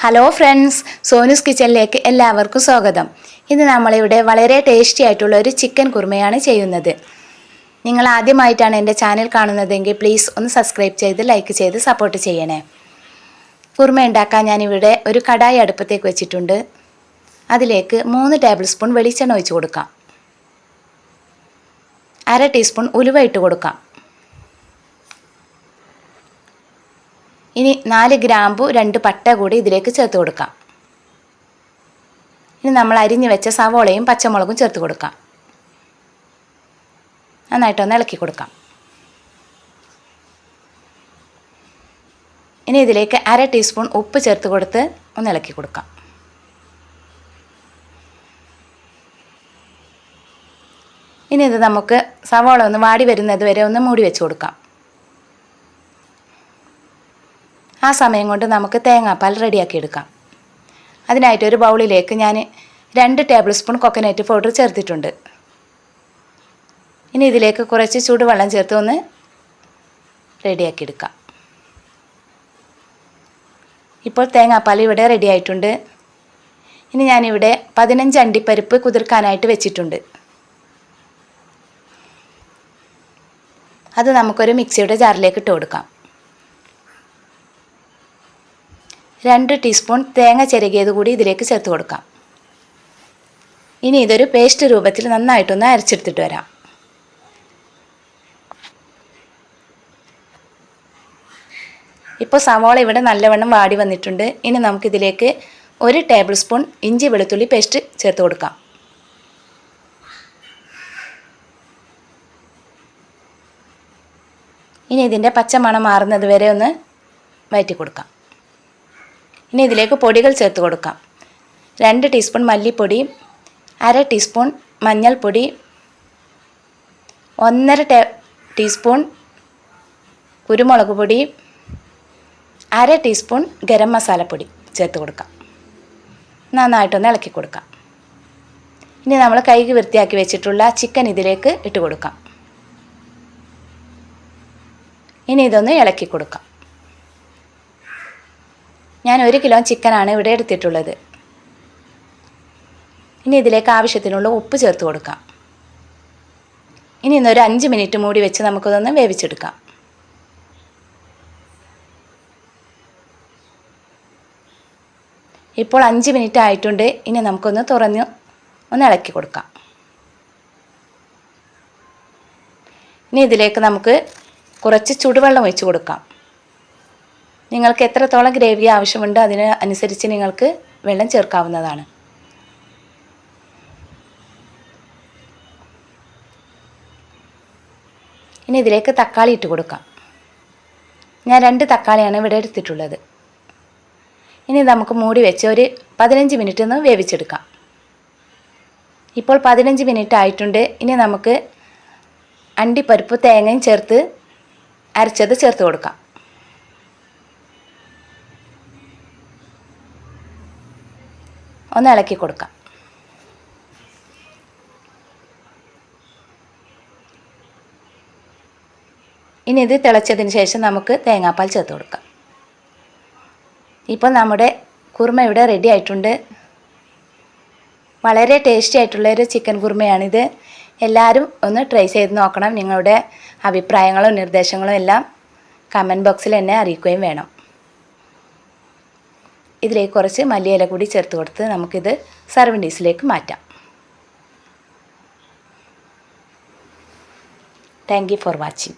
Hello friends, Sonu's കിച്ചണിലേക്ക് എല്ലാവർക്കും സ്വാഗതം. ഇന്ന് നമ്മളിവിടെ വളരെ ടേസ്റ്റി ആയിട്ടുള്ള ഒരു ചിക്കൻ കുറുമയാണ് ചെയ്യുന്നത്. നിങ്ങൾ ആദ്യമായിട്ടാണ് എൻ്റെ ചാനൽ കാണുന്നതെങ്കിൽ പ്ലീസ് ഒന്ന് സബ്സ്ക്രൈബ് ചെയ്ത് ലൈക്ക് ചെയ്ത് സപ്പോർട്ട് ചെയ്യണേ. കുറുമ ഉണ്ടാക്കാൻ ഞാനിവിടെ ഒരു കടായി അടുപ്പത്തേക്ക് വെച്ചിട്ടുണ്ട്. അതിലേക്ക് 3 ടേബിൾ സ്പൂൺ വെളിച്ചെണ്ണ ഒഴിച്ച് കൊടുക്കാം. 1/2 ടീസ്പൂൺ ഉലുവ ഇട്ട് കൊടുക്കാം. ഇനി 4 ഗ്രാമ്പു 2 പട്ട കൂടി ഇതിലേക്ക് ചേർത്ത് കൊടുക്കാം. ഇനി നമ്മൾ അരിഞ്ഞു വെച്ച സവോളയും പച്ചമുളകും ചേർത്ത് കൊടുക്കാം. നന്നായിട്ടൊന്ന് ഇളക്കി കൊടുക്കാം. ഇനി ഇതിലേക്ക് 1/2 ടീസ്പൂൺ ഉപ്പ് ചേർത്ത് കൊടുത്ത് ഒന്ന് ഇളക്കി കൊടുക്കാം. ഇനി ഇത് നമുക്ക് സവോള ഒന്ന് വാടി വരുന്നത് വരെ ഒന്ന് മൂടി വെച്ച് കൊടുക്കാം. ആ സമയം കൊണ്ട് നമുക്ക് തേങ്ങാപ്പാൽ റെഡിയാക്കി എടുക്കാം. അതിനായിട്ട് ഒരു ബൗളിലേക്ക് ഞാൻ 2 ടേബിൾ സ്പൂൺ കോക്കനട്ട് പൗഡർ ചേർത്തിട്ടുണ്ട്. ഇനി ഇതിലേക്ക് കുറച്ച് ചൂടുവെള്ളം ചേർത്ത് ഒന്ന് റെഡിയാക്കി എടുക്കാം. ഇപ്പോൾ തേങ്ങാപ്പാൽ ഇവിടെ റെഡി ആയിട്ടുണ്ട്. ഇനി ഞാനിവിടെ 15 അണ്ടിപ്പരിപ്പ് കുതിർക്കാനായിട്ട് വെച്ചിട്ടുണ്ട്. അത് നമുക്കൊരു മിക്സിയുടെ ജാറിലേക്ക് ഇട്ട് കൊടുക്കാം. 2 ടീസ്പൂൺ തേങ്ങ ചിരകിയത് കൂടി ഇതിലേക്ക് ചേർത്ത് കൊടുക്കാം. ഇനി ഇതൊരു പേസ്റ്റ് രൂപത്തിൽ നന്നായിട്ടൊന്ന് അരച്ചെടുത്തിട്ട് വരാം. ഇപ്പോൾ സവാള ഇവിടെ നല്ലവണ്ണം വാടി വന്നിട്ടുണ്ട്. ഇനി നമുക്കിതിലേക്ക് 1 ടേബിൾ സ്പൂൺ ഇഞ്ചി വെളുത്തുള്ളി പേസ്റ്റ് ചേർത്ത് കൊടുക്കാം. ഇനി ഇതിൻ്റെ പച്ചമണം മാറുന്നത് വരെ ഒന്ന് വഴറ്റി കൊടുക്കാം. ഇനി ഇതിലേക്ക് പൊടികൾ ചേർത്ത് കൊടുക്കാം. 2 ടീസ്പൂൺ മല്ലിപ്പൊടി, 1/2 ടീസ്പൂൺ മഞ്ഞൾപ്പൊടി, 1/2 ടീസ്പൂൺ കുരുമുളക് പൊടി, 1/2 ടീസ്പൂൺ ഗരം മസാലപ്പൊടി ചേർത്ത് കൊടുക്കാം. നന്നായിട്ടൊന്ന് ഇളക്കി കൊടുക്കാം. ഇനി നമ്മൾ കഴുകി വൃത്തിയാക്കി വെച്ചിട്ടുള്ള ചിക്കൻ ഇതിലേക്ക് ഇട്ട് കൊടുക്കാം. ഇനി ഇതൊന്ന് ഇളക്കി കൊടുക്കാം. ഞാൻ 1 കിലോ ചിക്കനാണ് ഇവിടെ എടുത്തിട്ടുള്ളത്. ഇനി ഇതിലേക്ക് ആവശ്യത്തിനുള്ള ഉപ്പ് ചേർത്ത് കൊടുക്കാം. ഇനി ഇന്നൊരു 5 മിനിറ്റ് മൂടി വെച്ച് നമുക്കിതൊന്ന് വേവിച്ചെടുക്കാം. ഇപ്പോൾ 5 മിനിറ്റ് ആയിട്ടുണ്ട്. ഇനി നമുക്കൊന്ന് തുറന്ന് ഒന്ന് ഇളക്കി കൊടുക്കാം. ഇനി ഇതിലേക്ക് നമുക്ക് കുറച്ച് ചൂടുവെള്ളം ഒഴിച്ച് കൊടുക്കാം. നിങ്ങൾക്ക് എത്രത്തോളം ഗ്രേവി ആവശ്യമുണ്ടോ അതിന് അനുസരിച്ച് നിങ്ങൾക്ക് വെള്ളം ചേർക്കാവുന്നതാണ്. ഇനി ഇതിലേക്ക് തക്കാളി ഇട്ട് കൊടുക്കാം. ഞാൻ 2 തക്കാളിയാണ് ഇവിടെ എടുത്തിട്ടുള്ളത്. ഇനി നമുക്ക് മൂടി വെച്ച് ഒരു 15 മിനിറ്റ് ഒന്ന് വേവിച്ചെടുക്കാം. ഇപ്പോൾ 15 മിനിറ്റ് ആയിട്ടുണ്ട്. ഇനി നമുക്ക് അണ്ടിപ്പരിപ്പ് തേങ്ങയും ചേർത്ത് അരച്ചത് ചേർത്ത് കൊടുക്കാം. ഒന്ന് ഇളക്കി കൊടുക്കാം. ഇനി ഇത് തിളച്ചതിന് ശേഷം നമുക്ക് തേങ്ങാപ്പാൽ ചേർത്ത് കൊടുക്കാം. ഇപ്പോൾ നമ്മുടെ കുറുമ ഇവിടെ റെഡി ആയിട്ടുണ്ട്. വളരെ ടേസ്റ്റി ആയിട്ടുള്ളൊരു ചിക്കൻ കുറുമയാണിത്. എല്ലാവരും ഒന്ന് ട്രൈ ചെയ്ത് നോക്കണം. നിങ്ങളുടെ അഭിപ്രായങ്ങളും നിർദ്ദേശങ്ങളും എല്ലാം കമൻറ്റ് ബോക്സിൽ എന്നെ അറിയിക്കുകയും വേണം. ഇതിലേക്ക് കുറച്ച് മല്ലിയില കൂടി ചേർത്ത് കൊടുത്ത് നമുക്കിത് സർവിംഗ് ഡിഷിലേക്ക് മാറ്റാം. Thank you for watching.